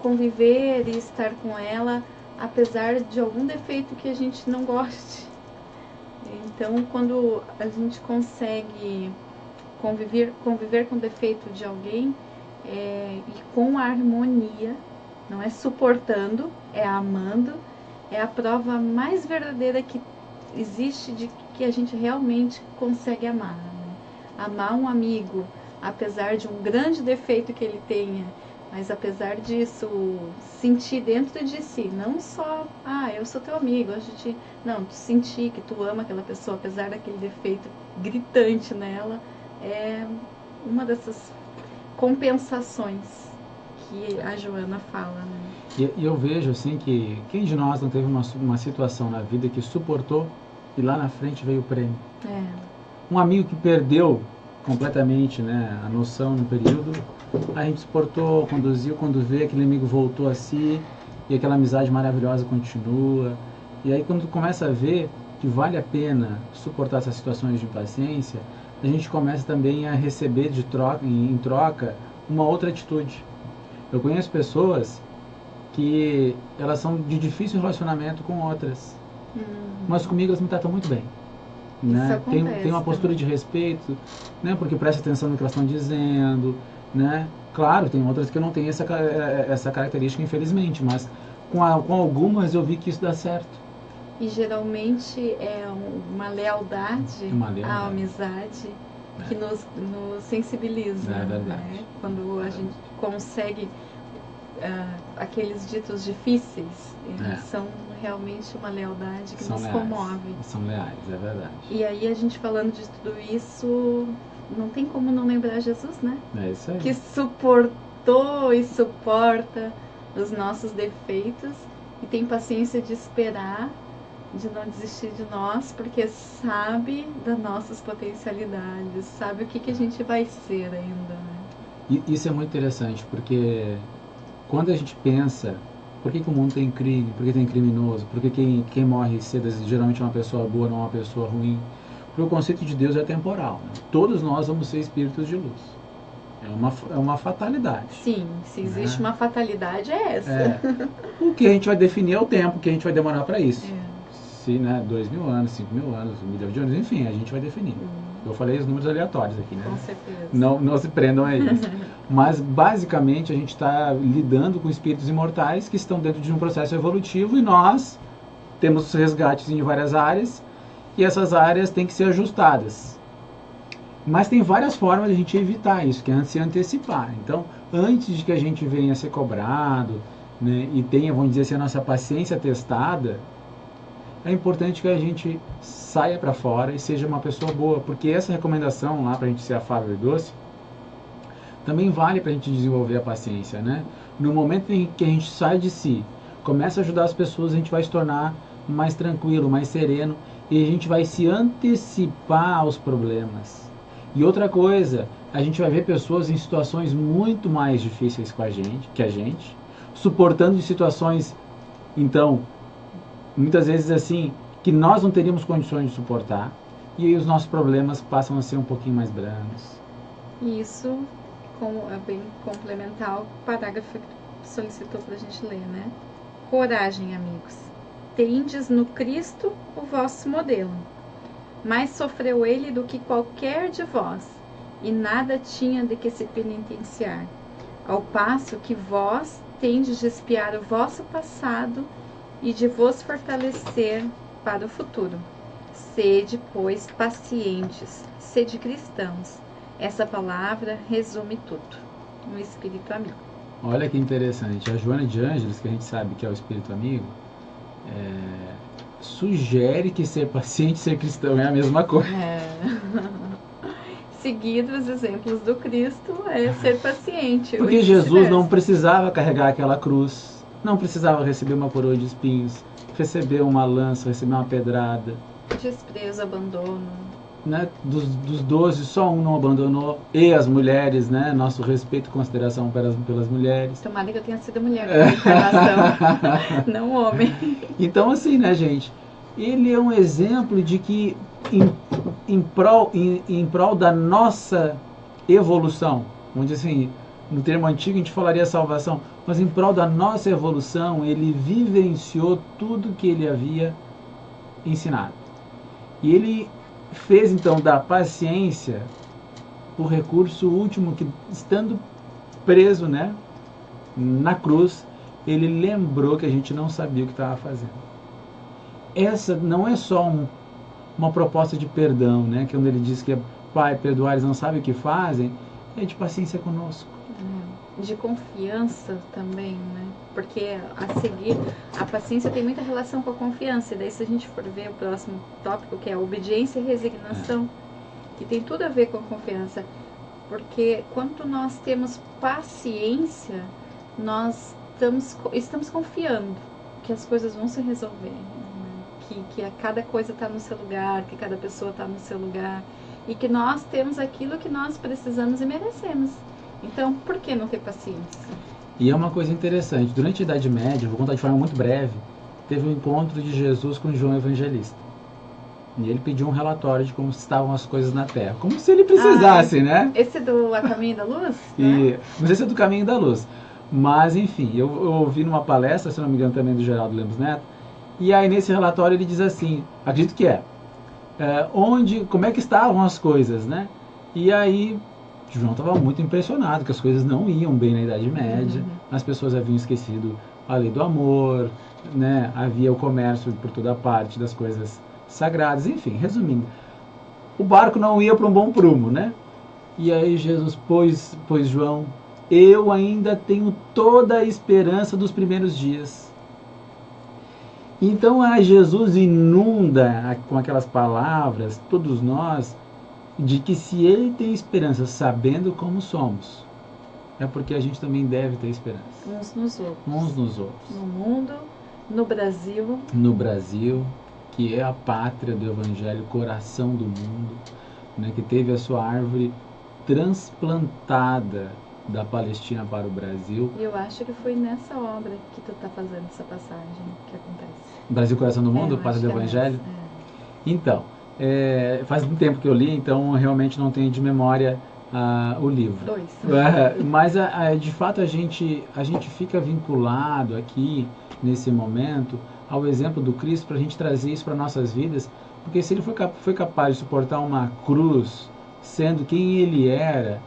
conviver e estar com ela, apesar de algum defeito que a gente não goste. Então, quando a gente consegue conviver com o defeito de alguém, e com harmonia, não é suportando, é amando, é a prova mais verdadeira que existe de que a gente realmente consegue amar, né? Amar um amigo, apesar de um grande defeito que ele tenha, mas apesar disso, sentir dentro de si, não só, eu sou teu amigo, não, tu sentir que tu ama aquela pessoa, apesar daquele defeito gritante nela, é uma dessas compensações que a Joana fala, né? E eu vejo assim que quem de nós não teve uma situação na vida que suportou e lá na frente veio o prêmio? Um amigo que perdeu completamente, né, a noção no período, a gente suportou, conduziu, quando vê aquele amigo voltou a si e aquela amizade maravilhosa continua. E aí quando tu começa a ver que vale a pena suportar essas situações de impaciência, a gente começa também a receber em troca uma outra atitude. Eu conheço pessoas que elas são de difícil relacionamento com outras, mas comigo elas me tratam muito bem. Né? Tem uma postura de respeito, né? Porque presta atenção no que elas estão dizendo, né? Claro, tem outras que não têm essa característica, infelizmente, mas com algumas eu vi que isso dá certo. E geralmente é uma lealdade à amizade que nos sensibiliza. É verdade. Né? Quando a gente consegue aqueles ditos difíceis, eles são realmente uma lealdade que nos comove. São leais, é verdade. E aí a gente falando de tudo isso, não tem como não lembrar Jesus, né? É isso aí. Que suportou e suporta os nossos defeitos e tem paciência de esperar, de não desistir de nós, porque sabe das nossas potencialidades, sabe o que a gente vai ser ainda, né? Isso é muito interessante, porque quando a gente pensa, por que o mundo tem crime, por que tem criminoso, por que quem morre cedo geralmente é uma pessoa boa, não uma pessoa ruim? Porque o conceito de Deus é temporal, né? Todos nós vamos ser espíritos de luz. É uma fatalidade. Sim, se existe uma fatalidade é essa. O que a gente vai definir é o tempo que a gente vai demorar para isso. Se, 2.000 anos, 5.000 anos, 1 milhão de anos, enfim, a gente vai definir. Eu falei os números aleatórios aqui, né? Com certeza. Não se prendam a isso. Mas, basicamente, a gente está lidando com espíritos imortais que estão dentro de um processo evolutivo e nós temos resgates em várias áreas e essas áreas têm que ser ajustadas. Mas tem várias formas de a gente evitar isso, que é se antecipar. Então, antes de que a gente venha a ser cobrado, né, e tenha, vamos dizer assim, a nossa paciência testada, é importante que a gente saia para fora e seja uma pessoa boa, porque essa recomendação lá para a gente ser afável e doce também vale para a gente desenvolver a paciência, né? No momento em que a gente sai de si, começa a ajudar as pessoas, a gente vai se tornar mais tranquilo, mais sereno e a gente vai se antecipar aos problemas. E outra coisa, a gente vai ver pessoas em situações muito mais difíceis que a gente, suportando situações, então, muitas vezes assim, que nós não teríamos condições de suportar, e aí os nossos problemas passam a ser um pouquinho mais brandos. Isso é bem complementar ao parágrafo que solicitou para a gente ler, né? Coragem, amigos. Tendes no Cristo o vosso modelo. Mais sofreu ele do que qualquer de vós, e nada tinha de que se penitenciar, ao passo que vós tendes de espiar o vosso passado e de vos fortalecer para o futuro. Sede, pois, pacientes, sede cristãos. Essa palavra resume tudo. Um espírito amigo. Olha que interessante. A Joana de Ângeles, que a gente sabe que é o espírito amigo, sugere que ser paciente e ser cristão é a mesma coisa. Seguir os exemplos do Cristo é ser paciente. Porque Jesus não precisava carregar aquela cruz, não precisava receber uma coroa de espinhos, receber uma lança, receber uma pedrada. Desprezo, abandono. Né? Dos 12, só um não abandonou. E as mulheres, né? Nosso respeito e consideração pelas mulheres. Tomara que eu tenha sido mulher na encarnação, não homem. Então, assim, né, gente? Ele é um exemplo de que em prol da nossa evolução, vamos dizer assim, no termo antigo a gente falaria salvação, mas em prol da nossa evolução, ele vivenciou tudo que ele havia ensinado. E ele fez então da paciência o recurso último que, estando preso, né, na cruz, ele lembrou que a gente não sabia o que estava fazendo. Essa não é só uma proposta de perdão, né, que quando ele diz que é Pai, perdoar, eles não sabem o que fazem, é de paciência conosco. De confiança também, né? Porque a seguir, a paciência tem muita relação com a confiança. E daí, se a gente for ver o próximo tópico, que é a obediência e resignação, que tem tudo a ver com a confiança. Porque quando nós temos paciência, nós estamos confiando que as coisas vão se resolver, né? Que cada coisa está no seu lugar, que cada pessoa está no seu lugar, e que nós temos aquilo que nós precisamos e merecemos. Então, por que não ter paciência? E é uma coisa interessante, durante a Idade Média, vou contar de forma muito breve, teve um encontro de Jesus com João Evangelista. E ele pediu um relatório de como estavam as coisas na Terra. Como se ele precisasse, né? Esse do A Caminho da Luz? E, não sei se é do Caminho da Luz. Mas, enfim, eu ouvi numa palestra, se não me engano, também do Geraldo Lemos Neto. E aí, nesse relatório, ele diz assim, acredito que como é que estavam as coisas, né? E aí, João estava muito impressionado, que as coisas não iam bem na Idade Média. As pessoas haviam esquecido a lei do amor, né? Havia o comércio por toda parte das coisas sagradas, enfim, resumindo, o barco não ia para um bom prumo, né? E aí Jesus, pois João, eu ainda tenho toda a esperança dos primeiros dias. Então Jesus inunda com aquelas palavras, todos nós, de que se ele tem esperança sabendo como somos, é porque a gente também deve ter esperança. Uns nos outros. Uns nos outros. No mundo, no Brasil. No Brasil, que é a pátria do Evangelho, coração do mundo, né, que teve a sua árvore transplantada da Palestina para o Brasil. E eu acho que foi nessa obra que tu está fazendo essa passagem que acontece. Brasil, coração do mundo, pátria do Evangelho? Então, faz um tempo que eu li, então realmente não tenho de memória o livro. 2. Mas de fato a gente fica vinculado aqui nesse momento ao exemplo do Cristo, para a gente trazer isso para nossas vidas, porque se ele foi capaz de suportar uma cruz sendo quem ele era,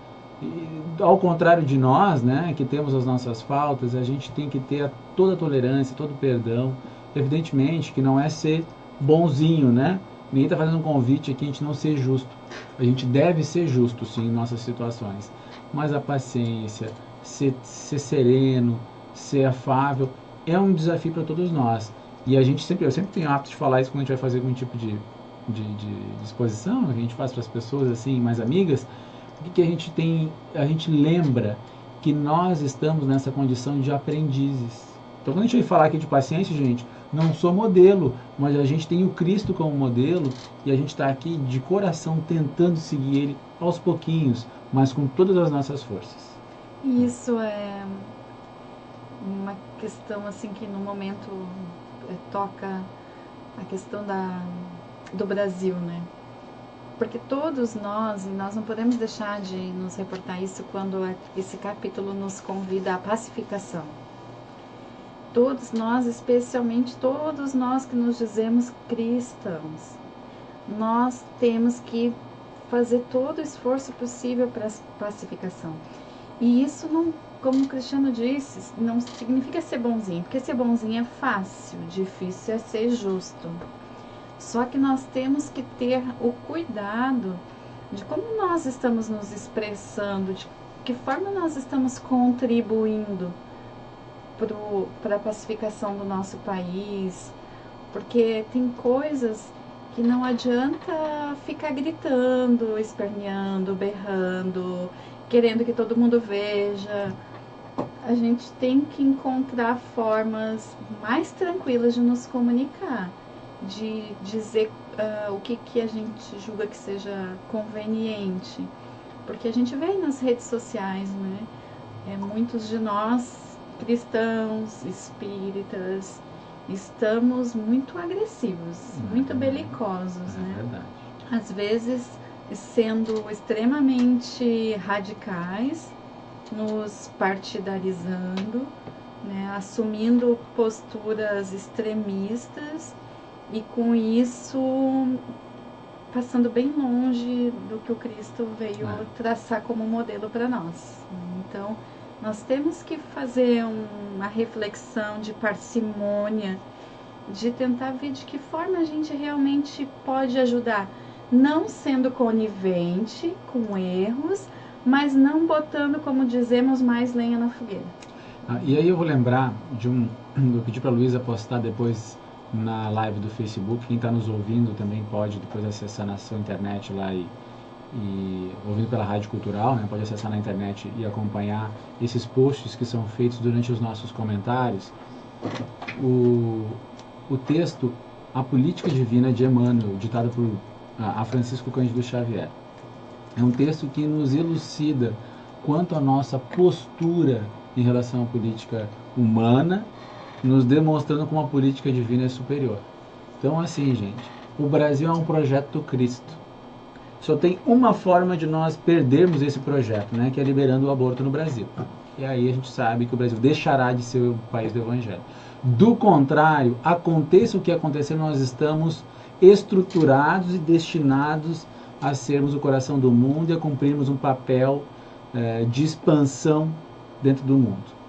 ao contrário de nós, né, que temos as nossas faltas, a gente tem que ter toda a tolerância, todo o perdão. Evidentemente que não é ser bonzinho, né? Ninguém está fazendo um convite aqui a gente não ser justo. A gente deve ser justo, sim, em nossas situações. Mas a paciência, ser sereno, ser afável, é um desafio para todos nós. E eu sempre tenho hábito de falar isso quando a gente vai fazer algum tipo de exposição, que a gente faz para as pessoas assim, mais amigas, porque a gente lembra que nós estamos nessa condição de aprendizes. Então quando a gente vai falar aqui de paciência, gente, não sou modelo, mas a gente tem o Cristo como modelo e a gente está aqui de coração tentando seguir ele aos pouquinhos, mas com todas as nossas forças. Isso é uma questão assim que no momento toca a questão do Brasil, né? Porque todos nós, e nós não podemos deixar de nos reportar isso quando esse capítulo nos convida à pacificação. Todos nós, especialmente todos nós que nos dizemos cristãos, nós temos que fazer todo o esforço possível para a pacificação. E isso não, como o Cristiano disse, não significa ser bonzinho, porque ser bonzinho é fácil, difícil é ser justo. Só que nós temos que ter o cuidado de como nós estamos nos expressando, de que forma nós estamos contribuindo para a pacificação do nosso país, porque tem coisas que não adianta ficar gritando, esperneando, berrando, querendo que todo mundo veja. A gente tem que encontrar formas mais tranquilas de nos comunicar, de dizer o que a gente julga que seja conveniente, porque a gente vê nas redes sociais, né? Muitos de nós cristãos, espíritas, estamos muito agressivos, muito belicosos, né? Verdade. Às vezes sendo extremamente radicais, nos partidarizando, né? Assumindo posturas extremistas e com isso passando bem longe do que o Cristo veio traçar como modelo para nós. Então, nós temos que fazer uma reflexão de parcimônia, de tentar ver de que forma a gente realmente pode ajudar, não sendo conivente com erros, mas não botando, como dizemos, mais lenha na fogueira. E aí eu vou lembrar eu pedi para a Luísa postar depois na live do Facebook. Quem está nos ouvindo também pode depois acessar na sua internet lá e ouvindo pela Rádio Cultural, né, pode acessar na internet e acompanhar esses posts que são feitos durante os nossos comentários. O texto A Política Divina de Emmanuel, ditado por a Francisco Cândido Xavier. É um texto que nos elucida quanto à nossa postura em relação à política humana, nos demonstrando como a política divina é superior. Então, assim, gente, o Brasil é um projeto do Cristo. Só tem uma forma de nós perdermos esse projeto, né, que é liberando o aborto no Brasil. E aí a gente sabe que o Brasil deixará de ser o país do Evangelho. Do contrário, aconteça o que acontecer, nós estamos estruturados e destinados a sermos o coração do mundo e a cumprirmos um papel de expansão dentro do mundo.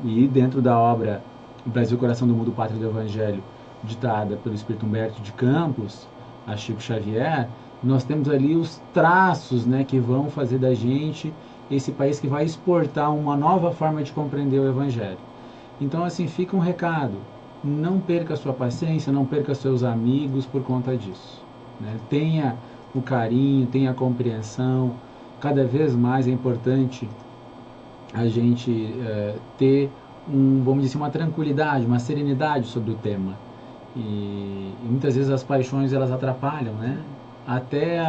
E dentro da obra O Brasil, Coração do Mundo, Pátria do Evangelho, ditada pelo Espírito Humberto de Campos, a Chico Xavier, nós temos ali os traços, né, que vão fazer da gente esse país que vai exportar uma nova forma de compreender o Evangelho. Então, assim, fica um recado: não perca a sua paciência, não perca seus amigos por conta disso, né? Tenha o carinho, tenha a compreensão. Cada vez mais é importante a gente ter vamos dizer, uma tranquilidade, uma serenidade sobre o tema. E muitas vezes as paixões, elas atrapalham, né? Até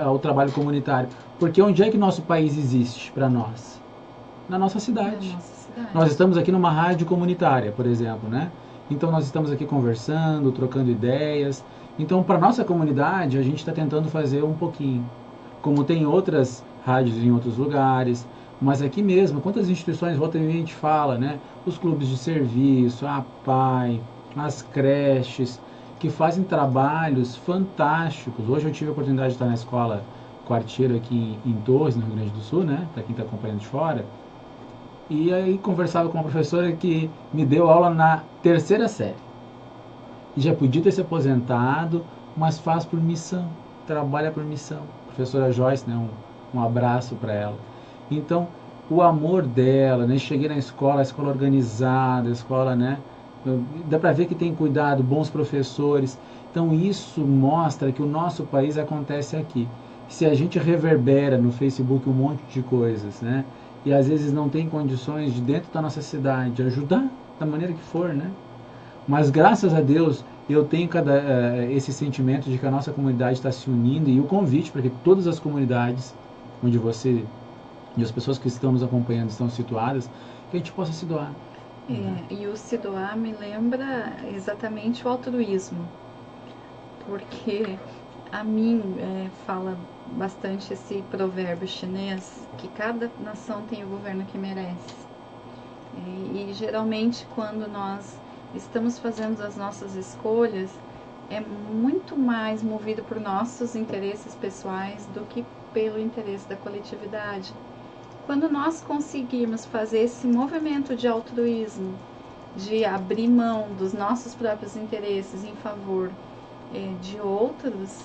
o trabalho comunitário. Porque onde é que nosso país existe para nós? Na nossa cidade. Nós estamos aqui numa rádio comunitária, por exemplo, né? Então nós estamos aqui conversando, trocando ideias. Então, para nossa comunidade, a gente está tentando fazer um pouquinho. Como tem outras rádios em outros lugares, mas aqui mesmo, quantas instituições, volta e meia a gente fala, né? Os clubes de serviço, a PAI, as creches, que fazem trabalhos fantásticos. Hoje eu tive a oportunidade de estar na escola Quarteiro aqui em Torres, no Rio Grande do Sul, né? Para quem está acompanhando de fora. E aí conversava com uma professora que me deu aula na 3ª série. E já podia ter se aposentado, mas faz por missão, trabalha por missão. Professora Joyce, né? Um abraço para ela. Então, o amor dela, né? Cheguei na escola, a escola organizada, a escola, né? Dá para ver que tem cuidado, bons professores. Então, isso mostra que o nosso país acontece aqui. Se a gente reverbera no Facebook um monte de coisas, né? E às vezes não tem condições de, dentro da nossa cidade, ajudar da maneira que for, né? Mas graças a Deus eu tenho esse sentimento de que a nossa comunidade está se unindo, e o convite para que todas as comunidades onde você e as pessoas que estão nos acompanhando estão situadas, que a gente possa se doar. E o se doar me lembra exatamente o altruísmo, porque a mim fala bastante esse provérbio chinês, que cada nação tem o governo que merece. E geralmente quando nós estamos fazendo as nossas escolhas, é muito mais movido por nossos interesses pessoais do que pelo interesse da coletividade. Quando nós conseguirmos fazer esse movimento de altruísmo, de abrir mão dos nossos próprios interesses em favor de outros,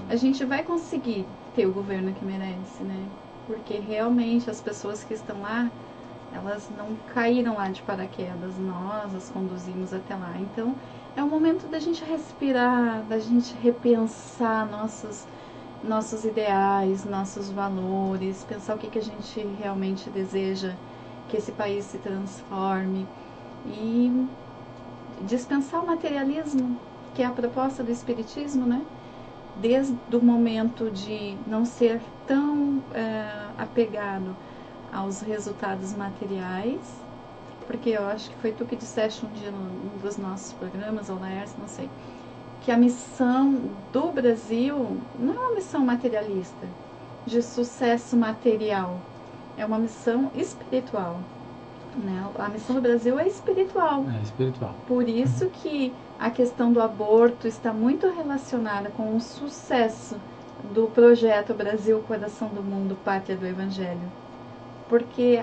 a gente vai conseguir ter o governo que merece, né? Porque realmente as pessoas que estão lá, elas não caíram lá de paraquedas, nós as conduzimos até lá. Então, é o momento da gente respirar, da gente repensar nossos ideais, nossos valores, pensar o que a gente realmente deseja que esse país se transforme e dispensar o materialismo, que é a proposta do Espiritismo, né? Desde o momento de não ser tão apegado aos resultados materiais, porque eu acho que foi tu que disseste um dia num dos nossos programas, ou Laércio, não sei, que a missão do Brasil não é uma missão materialista, de sucesso material, é uma missão espiritual. né? A missão do Brasil é espiritual. É espiritual. Por isso que a questão do aborto está muito relacionada com o sucesso do projeto Brasil, Coração do Mundo, Pátria do Evangelho. Porque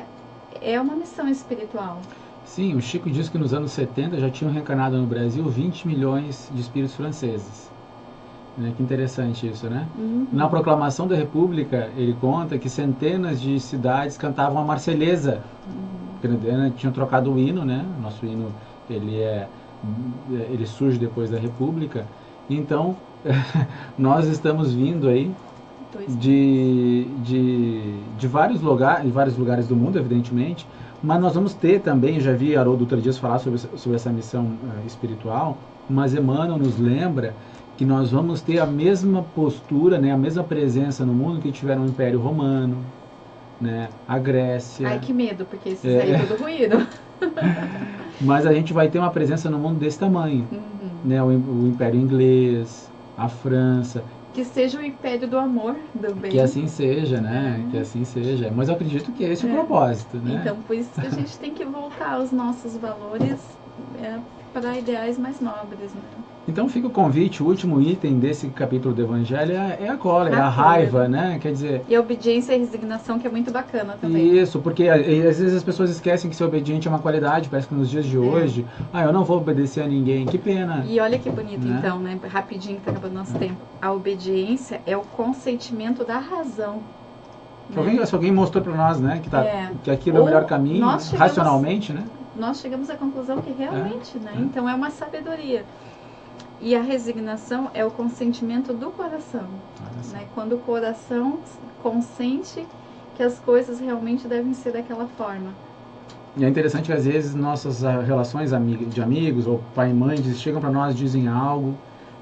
é uma missão espiritual. Sim, o Chico diz que nos anos 70 já tinham reencarnado no Brasil 20 milhões de espíritos franceses. Que interessante isso, né? Na proclamação da República, ele conta que centenas de cidades cantavam a Marselhesa. Tinham trocado o hino, né? Nosso hino, ele surge depois da República. Então, nós estamos vindo aí de vários lugares do mundo, evidentemente, mas nós vamos ter também, já vi Haroldo outro dia falar sobre essa missão espiritual, mas Emmanuel nos lembra que nós vamos ter a mesma postura, né, a mesma presença no mundo que tiveram o Império Romano, né, a Grécia. Ai, que medo, porque esses aí tudo ruíram. Mas a gente vai ter uma presença no mundo desse tamanho, né, o Império Inglês, a França. Que seja o império do amor, do bem. Que assim seja, né? Que assim seja. Mas eu acredito que esse é o propósito, né? Então, por isso que a gente tem que voltar aos nossos valores para ideais mais nobres, né? Então fica o convite, o último item desse capítulo do Evangelho é a cólera, é a raiva, né? Quer dizer... E a obediência e a resignação, que é muito bacana também. Isso, porque às vezes as pessoas esquecem que ser obediente é uma qualidade, parece que nos dias de hoje, eu não vou obedecer a ninguém, que pena. E olha que bonito, né? Então, né? Rapidinho, que tá acabando nosso tempo. A obediência é o consentimento da razão. Se alguém mostrou para nós, né, que aquilo é o melhor caminho, racionalmente, né? Nós chegamos à conclusão que realmente, né? Então é uma sabedoria. E a resignação é o consentimento do coração, né? Quando o coração consente que as coisas realmente devem ser daquela forma. E é interessante que às vezes nossas relações de amigos ou pai e mãe chegam para nós e dizem algo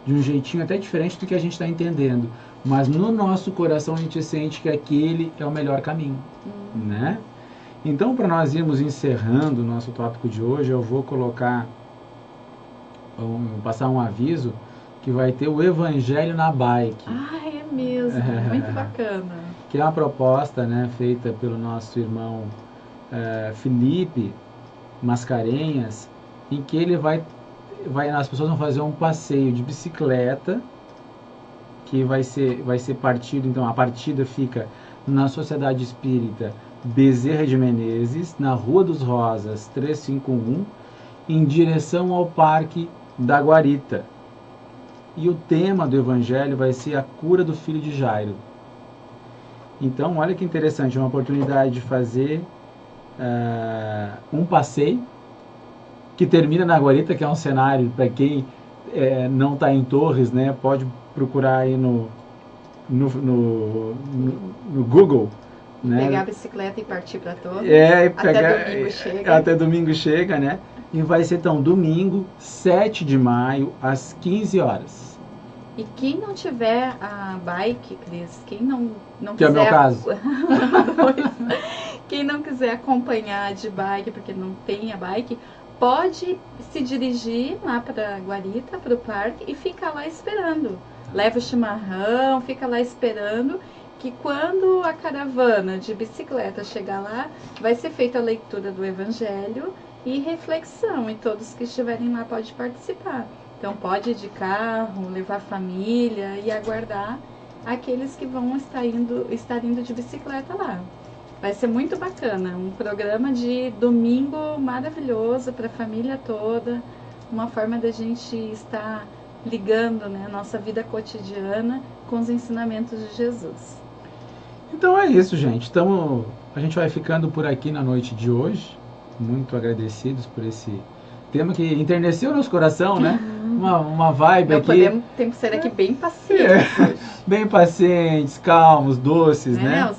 de um jeitinho até diferente do que a gente está entendendo, mas no nosso coração a gente sente que aquele é o melhor caminho, né? Então, para nós irmos encerrando o nosso tópico de hoje, eu vou passar um aviso que vai ter o Evangelho na Bike. É mesmo, muito bacana. Que é uma proposta, né, feita pelo nosso irmão Felipe Mascarenhas, em que ele as pessoas vão fazer um passeio de bicicleta, que vai ser partido, então a partida fica na Sociedade Espírita Bezerra de Menezes, na Rua dos Rosas 351, em direção ao Parque da Guarita. E o tema do Evangelho vai ser a cura do filho de Jairo. Então, olha que interessante, uma oportunidade de fazer um passeio que termina na Guarita, que é um cenário, para quem não está em Torres, né, pode procurar aí no Google, né? Pegar a bicicleta e partir para Torres. Até domingo chega. Até domingo chega, né? E vai ser então domingo, 7 de maio, às 15 horas. E quem não tiver a bike, Cris, quem não que quiser... é o meu caso. Quem não quiser acompanhar de bike, porque não tem a bike, pode se dirigir lá para Guarita, para o parque, e ficar lá esperando. Leva o chimarrão, fica lá esperando, que quando a caravana de bicicleta chegar lá, vai ser feita a leitura do Evangelho e reflexão, e todos que estiverem lá podem participar. Então pode ir de carro, levar família e aguardar aqueles que vão estar indo de bicicleta lá. Vai ser muito bacana, um programa de domingo maravilhoso para a família toda, uma forma da gente estar ligando, né, a nossa vida cotidiana com os ensinamentos de Jesus. Então é isso, gente. A gente vai ficando por aqui na noite de hoje. Muito agradecidos por esse tema que enterneceu o nosso coração, né? Uma vibe aqui. Temos que ser aqui bem pacientes. Bem pacientes, calmos, doces, né?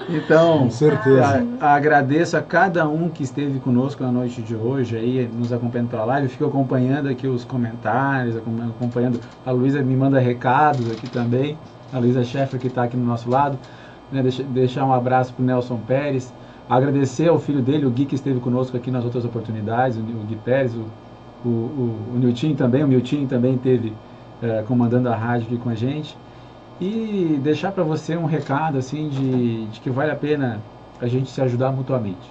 Então, com certeza. Agradeço a cada um que esteve conosco na noite de hoje, aí, nos acompanhando pela live. Fico acompanhando aqui os comentários, acompanhando. A Luísa me manda recados aqui também. A Luísa Scheffer, que está aqui no nosso lado. Né? Deixar um abraço para o Nelson Pérez. Agradecer ao filho dele, o Gui, que esteve conosco aqui nas outras oportunidades, o Gui Pérez, o Nilton também. O Milton também esteve comandando a rádio aqui com a gente. E deixar para você um recado assim de que vale a pena a gente se ajudar mutuamente.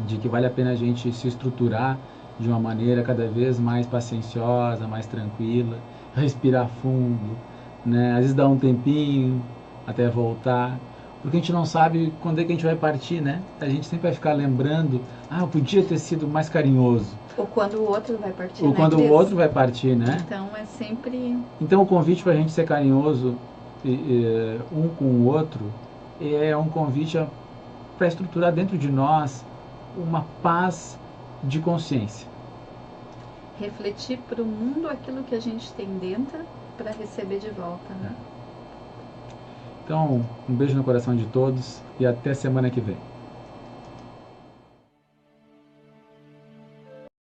de que vale a pena a gente se estruturar de uma maneira cada vez mais pacienciosa, mais tranquila, respirar fundo, né? Às vezes dá um tempinho até voltar, porque a gente não sabe quando é que a gente vai partir, né? A gente sempre vai ficar lembrando, eu podia ter sido mais carinhoso. Ou quando o outro vai partir, Ou quando o outro vai partir, né? Então é sempre... Então o convite para a gente ser carinhoso um com o outro é um convite para estruturar dentro de nós uma paz de consciência. Refletir para o mundo aquilo que a gente tem dentro para receber de volta, né? Então, um beijo no coração de todos e até semana que vem.